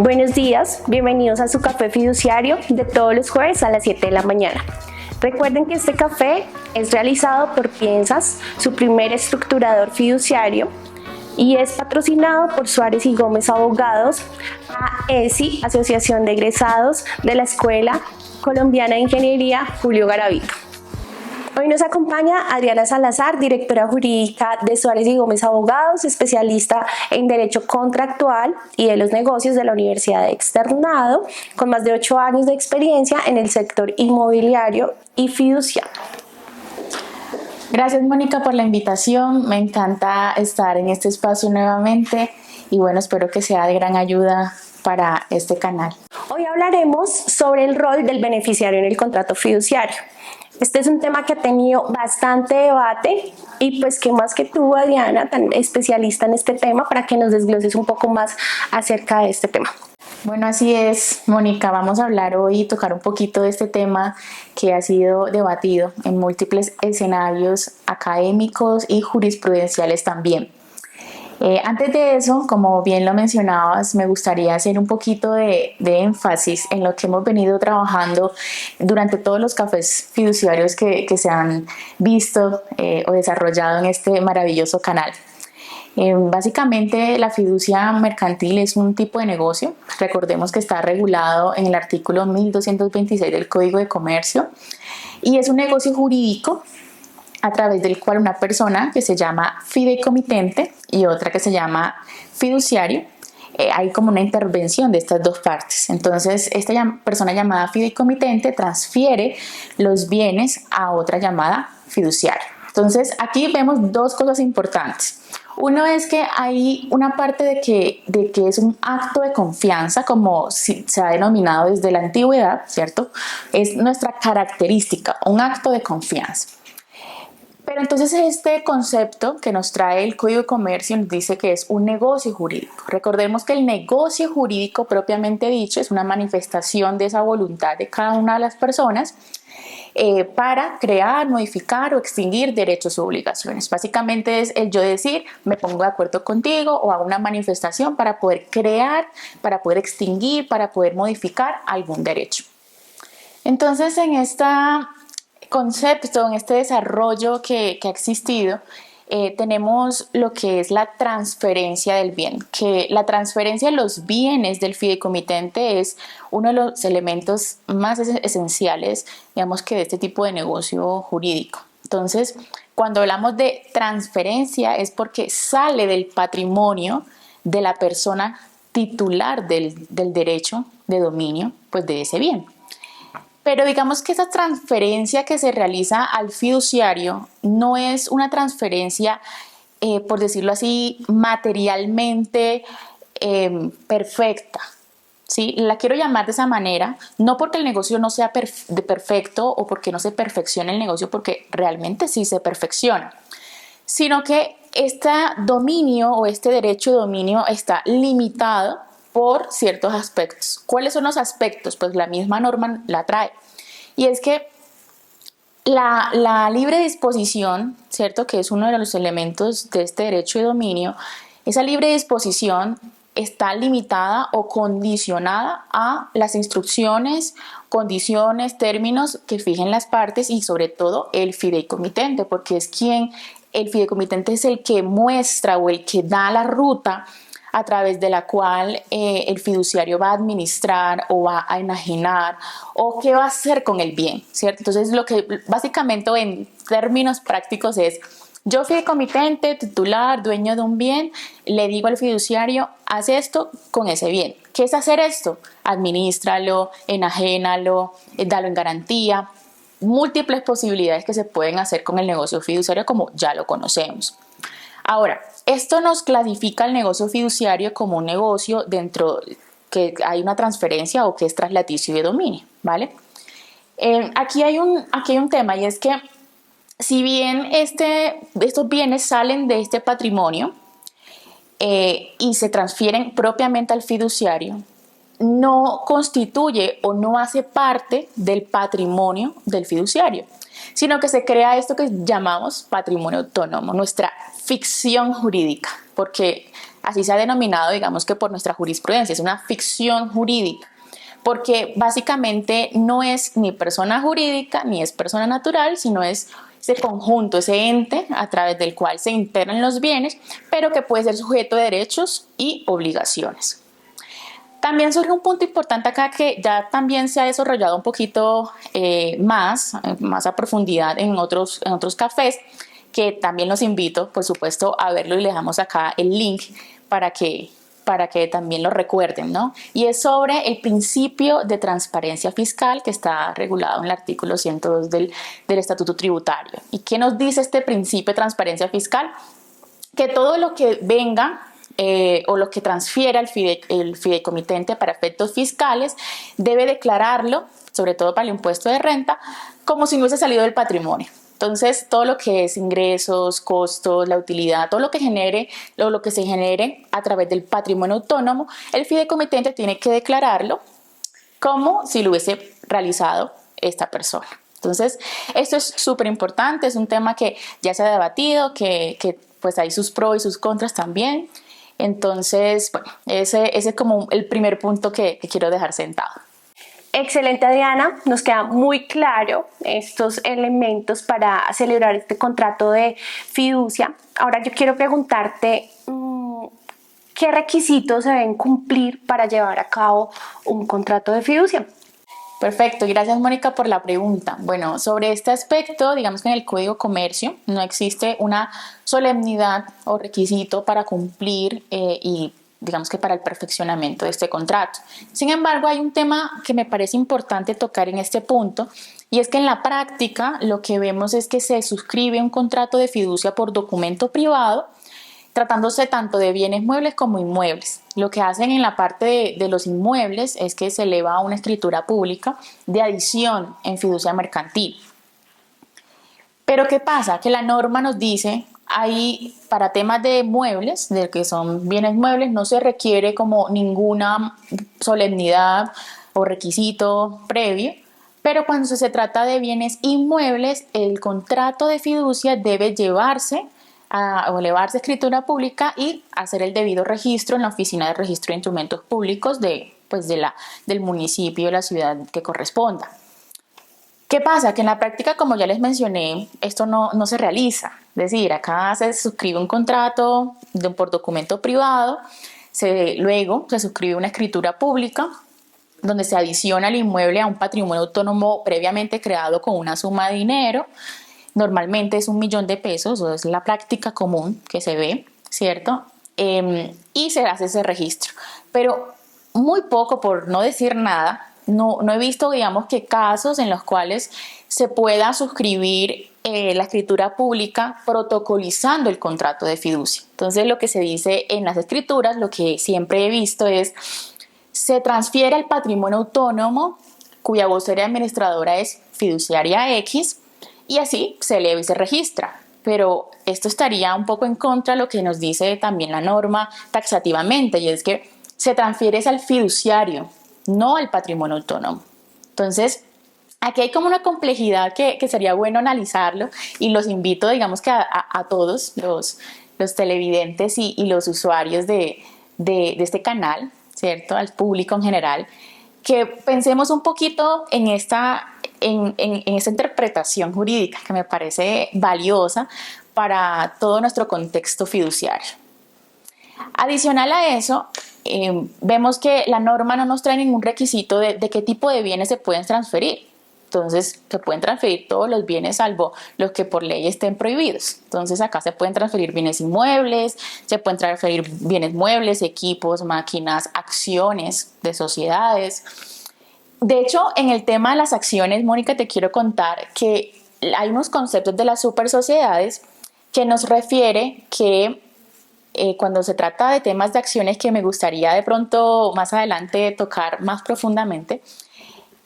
Buenos días, bienvenidos a su café fiduciario de todos los jueves a las 7 de la mañana. Recuerden que este café es realizado por Piensas, su primer estructurador fiduciario, y es patrocinado por Suárez y Gómez Abogados, AESI, Asociación de Egresados de la Escuela Colombiana de Ingeniería Julio Garavito. Hoy nos acompaña Adriana Salazar, directora jurídica de Suárez y Gómez Abogados, especialista en Derecho Contractual y de los Negocios de la Universidad de Externado, con más de 8 años de experiencia en el sector inmobiliario y fiduciario. Gracias, Mónica, por la invitación. Me encanta estar en este espacio nuevamente y bueno, espero que sea de gran ayuda para este canal. Hoy hablaremos sobre el rol del beneficiario en el contrato fiduciario. Este es un tema que ha tenido bastante debate y pues qué más que tú, Adriana, tan especialista en este tema, para que nos desgloses un poco más acerca de este tema. Bueno, así es, Mónica. Vamos a hablar hoy y tocar un poquito de este tema que ha sido debatido en múltiples escenarios académicos y jurisprudenciales también. Antes de eso, como bien lo mencionabas, me gustaría hacer un poquito de énfasis en lo que hemos venido trabajando durante todos los cafés fiduciarios que se han visto o desarrollado en este maravilloso canal. Básicamente, la fiducia mercantil es un tipo de negocio. Recordemos que está regulado en el artículo 1226 del Código de Comercio y es un negocio jurídico a través del cual una persona que se llama fideicomitente y otra que se llama fiduciario, hay como una intervención de estas dos partes. Entonces, esta persona llamada fideicomitente transfiere los bienes a otra llamada fiduciaria. Entonces, aquí vemos dos cosas importantes. Uno es que hay una parte de que es un acto de confianza, como se ha denominado desde la antigüedad, ¿cierto? Es nuestra característica, un acto de confianza. Pero entonces este concepto que nos trae el Código de Comercio nos dice que es un negocio jurídico. Recordemos que el negocio jurídico propiamente dicho es una manifestación de esa voluntad de cada una de las personas para crear, modificar o extinguir derechos o obligaciones. Básicamente es el yo decir, me pongo de acuerdo contigo o hago una manifestación para poder crear, para poder extinguir, para poder modificar algún derecho. Entonces en esta concepto, en este desarrollo que ha existido, tenemos lo que es la transferencia del bien, que la transferencia de los bienes del fideicomitente es uno de los elementos más esenciales, digamos, que de este tipo de negocio jurídico. Entonces, cuando hablamos de transferencia es porque sale del patrimonio de la persona titular del derecho de dominio, pues de ese bien. Pero digamos que esa transferencia que se realiza al fiduciario no es una transferencia, por decirlo así, materialmente perfecta. ¿Sí? La quiero llamar de esa manera, no porque el negocio no sea perfecto o porque no se perfeccione el negocio, porque realmente sí se perfecciona, sino que este dominio o este derecho de dominio está limitado por ciertos aspectos. ¿Cuáles son los aspectos? Pues la misma norma la trae. Y es que la libre disposición, ¿cierto? Que es uno de los elementos de este derecho de dominio, esa libre disposición está limitada o condicionada a las instrucciones, condiciones, términos que fijen las partes y sobre todo el fideicomitente, porque el fideicomitente es el que muestra o el que da la ruta a través de la cual el fiduciario va a administrar o va a enajenar o qué va a hacer con el bien, ¿cierto? Entonces, lo que básicamente en términos prácticos es, yo fideicomitente, titular, dueño de un bien, le digo al fiduciario, haz esto con ese bien. ¿Qué es hacer esto? Adminístralo, enajénalo, dalo en garantía. Múltiples posibilidades que se pueden hacer con el negocio fiduciario como ya lo conocemos. Ahora, esto nos clasifica el negocio fiduciario como un negocio dentro que hay una transferencia o que es traslaticio de dominio, ¿vale? Aquí hay un tema y es que si bien estos bienes salen de este patrimonio y se transfieren propiamente al fiduciario, no constituye o no hace parte del patrimonio del fiduciario, sino que se crea esto que llamamos patrimonio autónomo, nuestra ficción jurídica, porque así se ha denominado, digamos que por nuestra jurisprudencia, es una ficción jurídica, porque básicamente no es ni persona jurídica ni es persona natural, sino es ese conjunto, ese ente a través del cual se integran los bienes, pero que puede ser sujeto de derechos y obligaciones. También surge un punto importante acá que ya también se ha desarrollado un poquito más a profundidad en otros cafés, que también los invito, por supuesto, a verlo, y les dejamos acá el link para que también lo recuerden, ¿no? Y es sobre el principio de transparencia fiscal que está regulado en el artículo 102 del Estatuto Tributario. ¿Y qué nos dice este principio de transparencia fiscal? Que todo lo que venga o lo que transfiera el fideicomitente para efectos fiscales debe declararlo, sobre todo para el impuesto de renta, como si no hubiese salido del patrimonio. Entonces, todo lo que es ingresos, costos, la utilidad, todo lo que genere o lo que se genere a través del patrimonio autónomo, el fideicomitente tiene que declararlo como si lo hubiese realizado esta persona. Entonces, esto es súper importante, es un tema que ya se ha debatido, que pues hay sus pros y sus contras también. Entonces, bueno, ese es como el primer punto que quiero dejar sentado. Excelente, Diana, nos queda muy claro estos elementos para celebrar este contrato de fiducia. Ahora yo quiero preguntarte, ¿qué requisitos se deben cumplir para llevar a cabo un contrato de fiducia? Perfecto, gracias Mónica por la pregunta. Bueno, sobre este aspecto, digamos que en el Código de Comercio no existe una solemnidad o requisito para cumplir y digamos que para el perfeccionamiento de este contrato. Sin embargo, hay un tema que me parece importante tocar en este punto, y es que en la práctica lo que vemos es que se suscribe un contrato de fiducia por documento privado, tratándose tanto de bienes muebles como inmuebles. Lo que hacen en la parte de los inmuebles es que se eleva a una escritura pública de adición en fiducia mercantil. Pero ¿qué pasa? Que la norma nos dice, ahí para temas de muebles, de que son bienes muebles, no se requiere como ninguna solemnidad o requisito previo, pero cuando se trata de bienes inmuebles, el contrato de fiducia debe llevarse a elevarse a escritura pública y hacer el debido registro en la oficina de registro de instrumentos públicos del municipio o la ciudad que corresponda. ¿Qué pasa? Que en la práctica, como ya les mencioné, esto no se realiza. Es decir, acá se suscribe un contrato por documento privado, luego se suscribe una escritura pública donde se adiciona el inmueble a un patrimonio autónomo previamente creado con una suma de dinero. Normalmente es 1 millón de pesos, o es la práctica común que se ve, ¿cierto? Y se hace ese registro. Pero muy poco, por no decir nada, no he visto, digamos, que casos en los cuales se pueda suscribir la escritura pública protocolizando el contrato de fiducia. Entonces, lo que se dice en las escrituras, lo que siempre he visto es, se transfiere al patrimonio autónomo cuya vocería administradora es fiduciaria X, y así se eleva y se registra. Pero esto estaría un poco en contra de lo que nos dice también la norma taxativamente, y es que se transfiere al fiduciario, no al patrimonio autónomo. Entonces, aquí hay como una complejidad que sería bueno analizarlo, y los invito, digamos que a todos los televidentes y los usuarios de este canal, ¿cierto? Al público en general, que pensemos un poquito en esta interpretación jurídica que me parece valiosa para todo nuestro contexto fiduciario. Adicional a eso, vemos que la norma no nos trae ningún requisito de qué tipo de bienes se pueden transferir. Entonces, se pueden transferir todos los bienes salvo los que por ley estén prohibidos. Entonces, acá se pueden transferir bienes inmuebles, se pueden transferir bienes muebles, equipos, máquinas, acciones de sociedades. De hecho, en el tema de las acciones, Mónica, te quiero contar que hay unos conceptos de las supersociedades que nos refiere que cuando se trata de temas de acciones que me gustaría de pronto más adelante tocar más profundamente,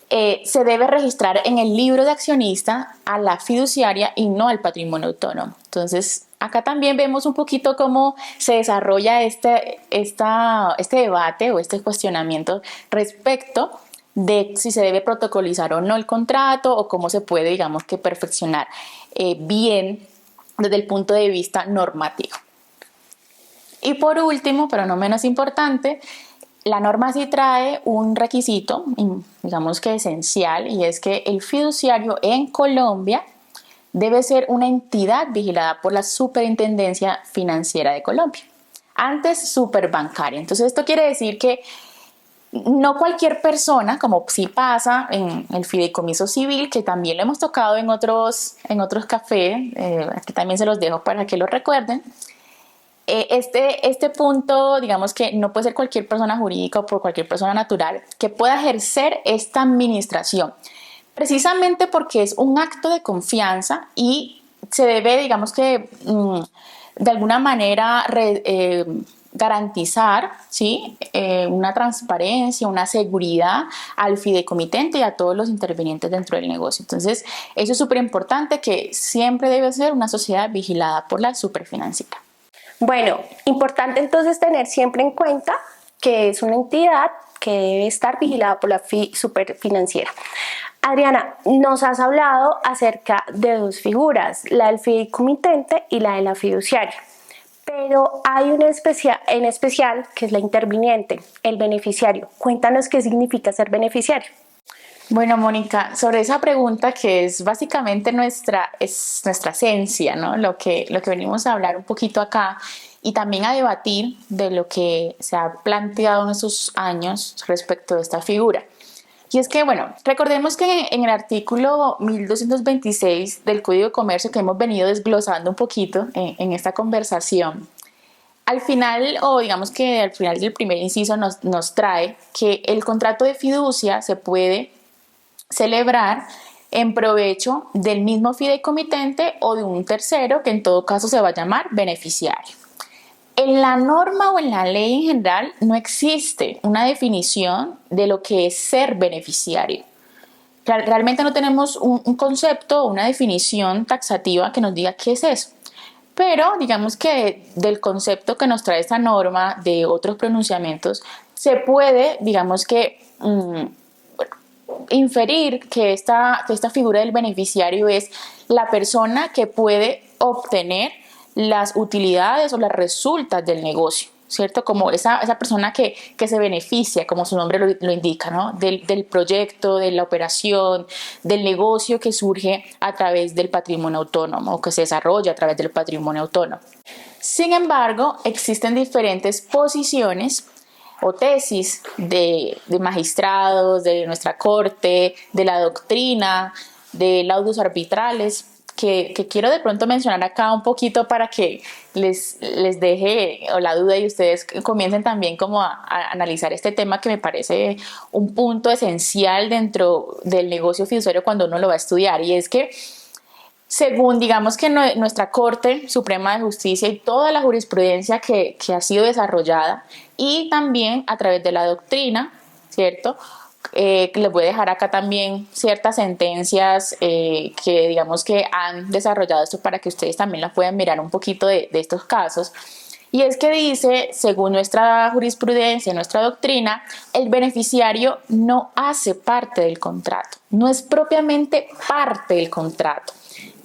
se debe registrar en el libro de accionista a la fiduciaria y no al patrimonio autónomo. Entonces, acá también vemos un poquito cómo se desarrolla este debate o este cuestionamiento respecto de si se debe protocolizar o no el contrato, o cómo se puede, digamos, que perfeccionar bien desde el punto de vista normativo. Y por último, pero no menos importante, la norma sí trae un requisito, digamos que esencial, y es que el fiduciario en Colombia debe ser una entidad vigilada por la Superintendencia Financiera de Colombia, antes superbancaria. Entonces esto quiere decir que no cualquier persona, como sí pasa en el fideicomiso civil, que también lo hemos tocado en otros cafés, aquí también se los dejo para que lo recuerden. Este punto, digamos que no puede ser cualquier persona jurídica o por cualquier persona natural que pueda ejercer esta administración, precisamente porque es un acto de confianza y se debe, digamos que, de alguna manera garantizar, ¿sí? Una transparencia, una seguridad al fideicomitente y a todos los intervinientes dentro del negocio. Entonces, eso es súper importante, que siempre debe ser una sociedad vigilada por la superfinanciera. Bueno, importante entonces tener siempre en cuenta que es una entidad que debe estar vigilada por la superfinanciera. Adriana, nos has hablado acerca de dos figuras, la del fideicomitente y la de la fiduciaria, pero hay una en especial que es la interviniente, el beneficiario. Cuéntanos qué significa ser beneficiario. Bueno, Mónica, sobre esa pregunta que es básicamente nuestra esencia, ¿no? Lo que venimos a hablar un poquito acá y también a debatir de lo que se ha planteado en estos años respecto de esta figura. Y es que, bueno, recordemos que en el artículo 1226 del Código de Comercio, que hemos venido desglosando un poquito en esta conversación, al final, o digamos que al final del primer inciso nos trae que el contrato de fiducia se puede celebrar en provecho del mismo fideicomitente o de un tercero, que en todo caso se va a llamar beneficiario. En la norma o en la ley en general no existe una definición de lo que es ser beneficiario. Realmente no tenemos un concepto o una definición taxativa que nos diga qué es eso. Pero digamos que del concepto que nos trae esta norma, de otros pronunciamientos, se puede, digamos que, inferir que esta figura del beneficiario es la persona que puede obtener las utilidades o las resultas del negocio, ¿cierto? Como esa persona que se beneficia, como su nombre lo indica, ¿no? Del proyecto, de la operación, del negocio que surge a través del patrimonio autónomo o que se desarrolla a través del patrimonio autónomo. Sin embargo, existen diferentes posiciones o tesis de magistrados, de nuestra corte, de la doctrina, de laudos arbitrales, que quiero de pronto mencionar acá un poquito para que les deje la duda y ustedes comiencen también como a analizar este tema, que me parece un punto esencial dentro del negocio fiduciario cuando uno lo va a estudiar, y es que según, digamos que nuestra Corte Suprema de Justicia y toda la jurisprudencia que ha sido desarrollada, y también a través de la doctrina, ¿cierto? Les voy a dejar acá también ciertas sentencias que digamos que han desarrollado esto para que ustedes también las puedan mirar un poquito de estos casos. Y es que dice, según nuestra jurisprudencia, nuestra doctrina, el beneficiario no hace parte del contrato, no es propiamente parte del contrato.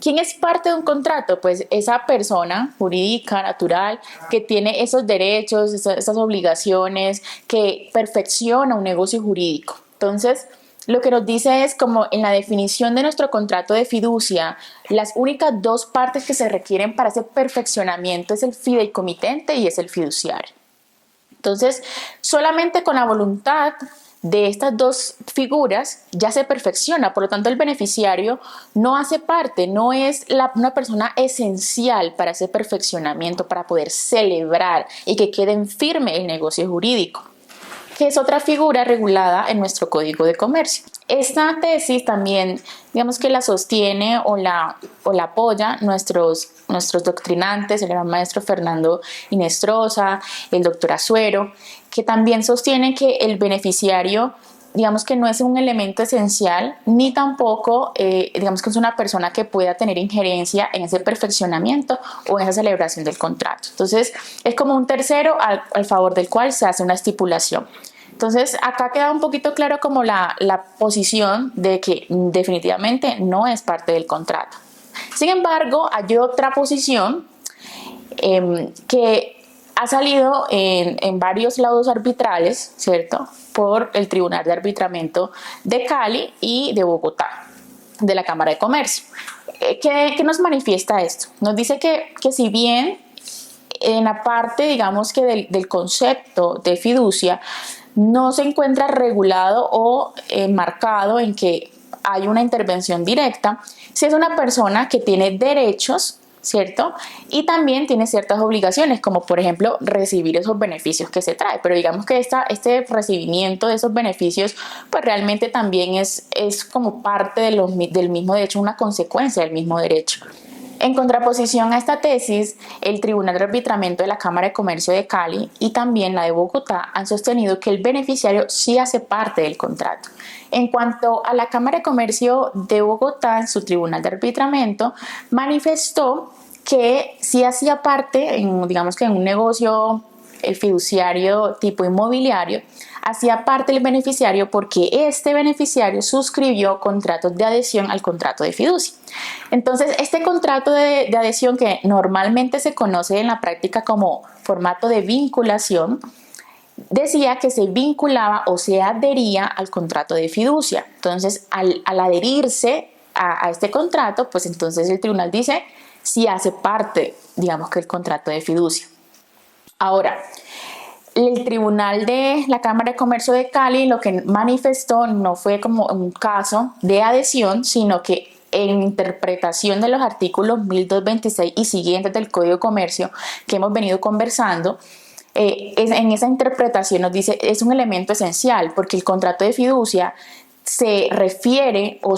¿Quién es parte de un contrato? Pues esa persona jurídica, natural, que tiene esos derechos, esas obligaciones, que perfecciona un negocio jurídico. Entonces, lo que nos dice es, como en la definición de nuestro contrato de fiducia, las únicas dos partes que se requieren para ese perfeccionamiento es el fideicomitente y es el fiduciario. Entonces, solamente con la voluntad de estas dos figuras ya se perfecciona. Por lo tanto, el beneficiario no hace parte, no es una persona esencial para ese perfeccionamiento, para poder celebrar y que quede en firme el negocio jurídico, que es otra figura regulada en nuestro Código de Comercio. Esta tesis también, digamos que la sostiene o la apoya nuestros doctrinantes, el gran maestro Fernando Inestrosa, el doctor Azuero, que también sostienen que el beneficiario, digamos que no es un elemento esencial, ni tampoco, digamos que es una persona que pueda tener injerencia en ese perfeccionamiento o en esa celebración del contrato. Entonces, es como un tercero al favor del cual se hace una estipulación. Entonces, acá queda un poquito claro como la posición de que definitivamente no es parte del contrato. Sin embargo, hay otra posición que ha salido en varios laudos arbitrales, ¿cierto? Por el Tribunal de Arbitramiento de Cali y de Bogotá, de la Cámara de Comercio. ¿Qué nos manifiesta esto? Nos dice que si bien en la parte, digamos que del concepto de fiducia, no se encuentra regulado o marcado en que hay una intervención directa, si es una persona que tiene derechos, ¿cierto? Y también tiene ciertas obligaciones, como por ejemplo recibir esos beneficios que se trae. Pero digamos que este recibimiento de esos beneficios, pues realmente también es como parte del mismo derecho, una consecuencia del mismo derecho. En contraposición a esta tesis, el Tribunal de Arbitramiento de la Cámara de Comercio de Cali y también la de Bogotá han sostenido que el beneficiario sí hace parte del contrato. En cuanto a la Cámara de Comercio de Bogotá, en su Tribunal de Arbitramiento, manifestó que sí hacía parte, digamos que en un negocio fiduciario tipo inmobiliario, hacía parte el beneficiario porque este beneficiario suscribió contratos de adhesión al contrato de fiducia. Entonces, este contrato de adhesión, que normalmente se conoce en la práctica como formato de vinculación, decía que se vinculaba o se adhería al contrato de fiducia. Entonces, al adherirse a este contrato, pues entonces el tribunal dice si hace parte, digamos, que el contrato de fiducia. Ahora, el Tribunal de la Cámara de Comercio de Cali lo que manifestó no fue como un caso de adhesión, sino que en interpretación de los artículos 1226 y siguientes del Código de Comercio que hemos venido conversando, en esa interpretación nos dice es un elemento esencial porque el contrato de fiducia se refiere o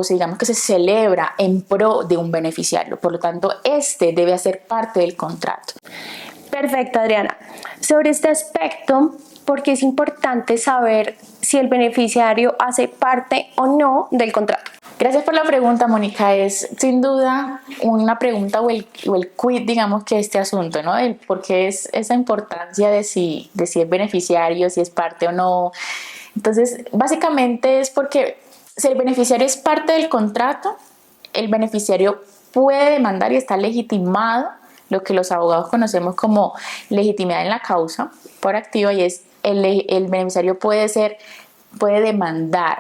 digamos que se celebra en pro de un beneficiario, por lo tanto este debe hacer parte del contrato. Perfecto, Adriana. Sobre este aspecto, ¿por qué es importante saber si el beneficiario hace parte o no del contrato? Gracias por la pregunta, Mónica. Es sin duda una pregunta o el quid, digamos, que este asunto, ¿no? El por qué es esa importancia de si es beneficiario, si es parte o no. Entonces, básicamente es porque si el beneficiario es parte del contrato, el beneficiario puede demandar y está legitimado, lo que los abogados conocemos como legitimidad en la causa por activa, y es el beneficiario puede demandar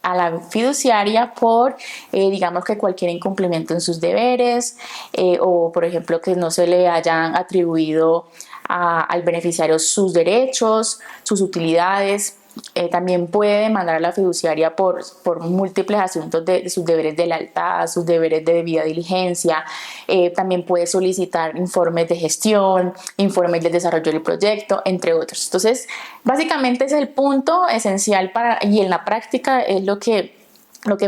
a la fiduciaria por, digamos que cualquier incumplimiento en sus deberes o, por ejemplo, que no se le hayan atribuido al beneficiario sus derechos, sus utilidades. También puede demandar a la fiduciaria por múltiples asuntos de sus deberes de lealtad, sus deberes de debida diligencia. También puede solicitar informes de gestión, informes del desarrollo del proyecto, entre otros. Entonces, básicamente es el punto esencial y en la práctica es lo que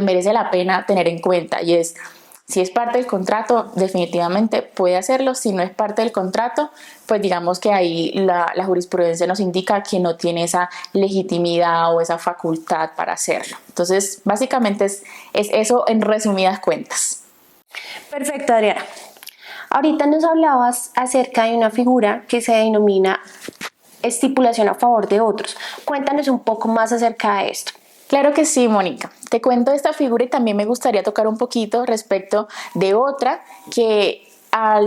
merece la pena tener en cuenta, y es si es parte del contrato, definitivamente puede hacerlo. Si no es parte del contrato, pues digamos que ahí la jurisprudencia nos indica que no tiene esa legitimidad o esa facultad para hacerlo. Entonces, básicamente es eso en resumidas cuentas. Perfecto, Adriana. Ahorita nos hablabas acerca de una figura que se denomina estipulación a favor de otros. Cuéntanos un poco más acerca de esto. Claro que sí, Mónica. Te cuento de esta figura y también me gustaría tocar un poquito respecto de otra que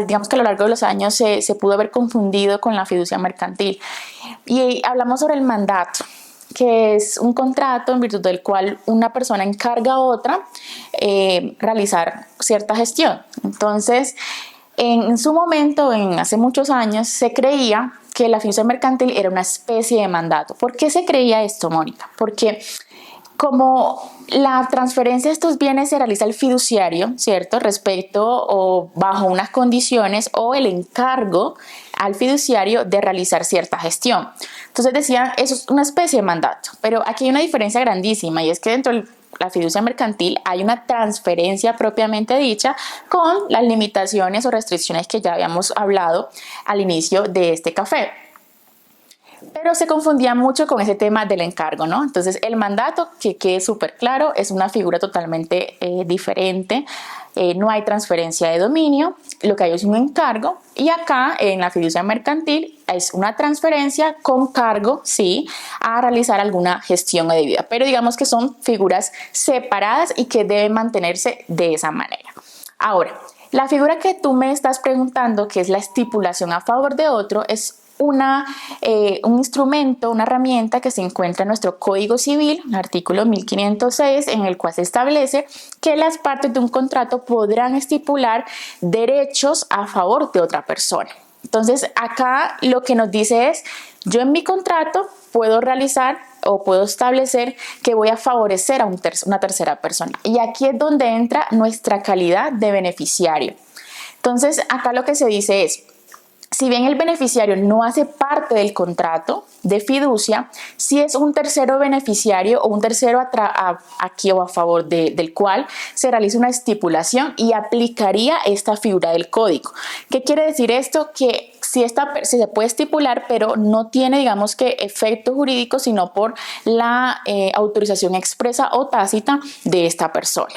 digamos que a lo largo de los años se pudo haber confundido con la fiducia mercantil. Y hablamos sobre el mandato, que es un contrato en virtud del cual una persona encarga a otra realizar cierta gestión. Entonces, en su momento, hace muchos años, se creía que la fiducia mercantil era una especie de mandato. ¿Por qué se creía esto, Mónica? Porque como la transferencia de estos bienes se realiza al fiduciario, ¿cierto? Respecto o bajo unas condiciones, o el encargo al fiduciario de realizar cierta gestión. Entonces decían, eso es una especie de mandato. Pero aquí hay una diferencia grandísima, y es que dentro de la fiducia mercantil hay una transferencia propiamente dicha con las limitaciones o restricciones que ya habíamos hablado al inicio de este café. Pero se confundía mucho con ese tema del encargo, ¿no? Entonces, el mandato, que quede súper claro, es una figura totalmente diferente. No hay transferencia de dominio, lo que hay es un encargo. Y acá, en la fiducia mercantil, es una transferencia con cargo, sí, a realizar alguna gestión debida. Pero digamos que son figuras separadas y que deben mantenerse de esa manera. Ahora, La figura que tú me estás preguntando, que es la estipulación a favor de otro, es un instrumento, una herramienta que se encuentra en nuestro Código Civil, artículo 1506, en el cual se establece que las partes de un contrato podrán estipular derechos a favor de otra persona. Entonces, acá lo que nos dice es, yo en mi contrato puedo realizar o puedo establecer que voy a favorecer a una tercera persona. Y aquí es donde entra nuestra calidad de beneficiario. Entonces, acá lo que se dice es, si bien el beneficiario no hace parte del contrato de fiducia, si es un tercero beneficiario o un tercero aquí o a favor del cual se realiza una estipulación y aplicaría esta figura del código. ¿Qué quiere decir esto? Que si se puede estipular, pero no tiene, digamos que, efecto jurídico, sino por la autorización expresa o tácita de esta persona.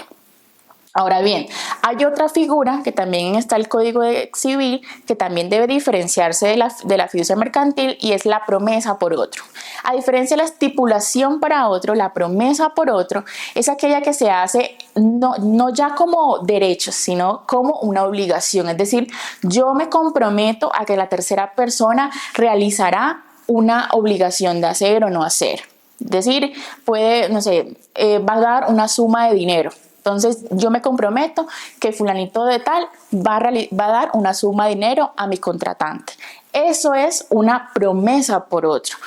Ahora bien, hay otra figura que también está en el Código Civil que también debe diferenciarse de la fiducia mercantil y es la promesa por otro. A diferencia de la estipulación para otro, la promesa por otro es aquella que se hace no ya como derecho, sino como una obligación. Es decir, yo me comprometo a que la tercera persona realizará una obligación de hacer o no hacer. Es decir, va a dar una suma de dinero. Entonces, yo me comprometo que fulanito de tal va a dar una suma de dinero a mi contratante. Eso es una promesa por otro.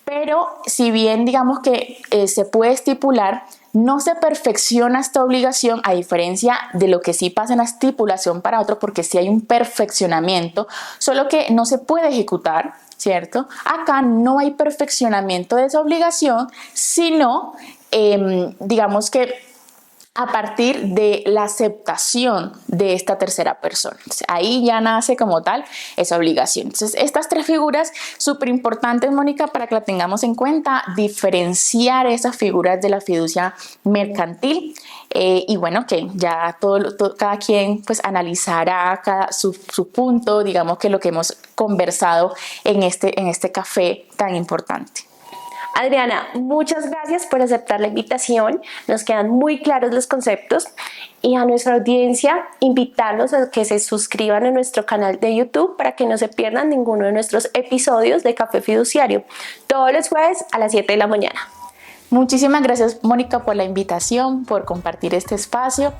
Pero si bien digamos que se puede estipular, no se perfecciona esta obligación a diferencia de lo que sí pasa en la estipulación para otro, porque sí hay un perfeccionamiento, solo que no se puede ejecutar, ¿cierto? Acá no hay perfeccionamiento de esa obligación, sino digamos que a partir de la aceptación de esta tercera persona. Entonces, ahí ya nace como tal esa obligación. Entonces, estas tres figuras súper importantes, Mónica, para que la tengamos en cuenta, diferenciar esas figuras de la fiducia mercantil y bueno, que ya cada quien pues analizará su punto, digamos que lo que hemos conversado en este café tan importante. Adriana, muchas gracias por aceptar la invitación. Nos quedan muy claros los conceptos y a nuestra audiencia invitarlos a que se suscriban a nuestro canal de YouTube para que no se pierdan ninguno de nuestros episodios de Café Fiduciario, todos los jueves a las 7 de la mañana. Muchísimas gracias, Mónica, por la invitación, por compartir este espacio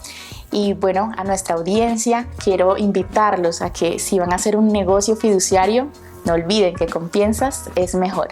y bueno, a nuestra audiencia quiero invitarlos a que si van a hacer un negocio fiduciario, no olviden que con piensas es mejor.